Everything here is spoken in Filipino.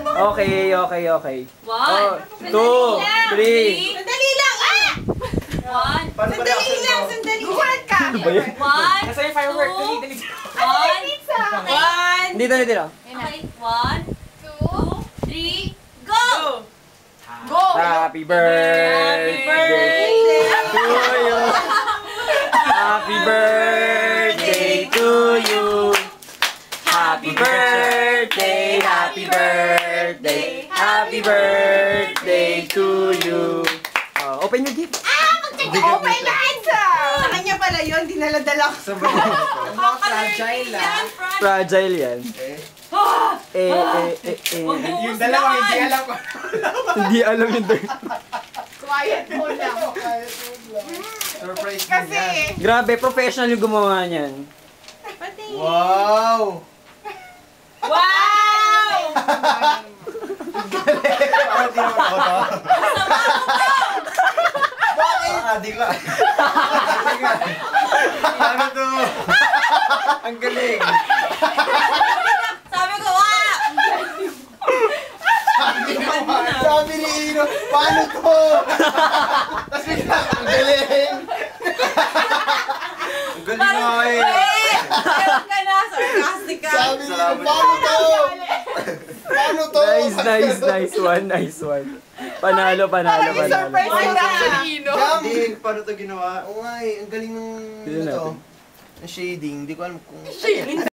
Okay. 1, 2, 3. Sandali lang! Ah! 1, Sandali lang! Sandali! Gulat ka! 1, Nasa yung firework. Dali. 1. Dito. Okay, 1, 2, 3, go! Go! Happy birthday to you. Happy birthday to you. Happy birthday, happy birthday, happy birthday to you. Open your gift. Open na answer! Sa kanya pala yun, dinala-dala ko. Fragile lang. Fragile yan. Yung dalawa, hindi alam ko. Hindi alam yun. Quiet mo lang. Surprise Kasi, Grabe, professional yung gumawa niyan. pati. Wow! Wow! Parang di naman ako to. Bakit? Di ko. Ano to? Ang galing. Sabi ko, ah! Sabi ni Ino, paano to? Tapos bigla, ang galing. Ang galing nga eh. Meron ka na, sarcastic ka. Sabi ni Ino, paano to? Paano to? Nice one. Panalo. Surprise yung Rapsolino. Hindi, paano to ginawa? Oo nga eh, ang galing ng Tignan ano to. natin. Ang shading, hindi ko alam kung...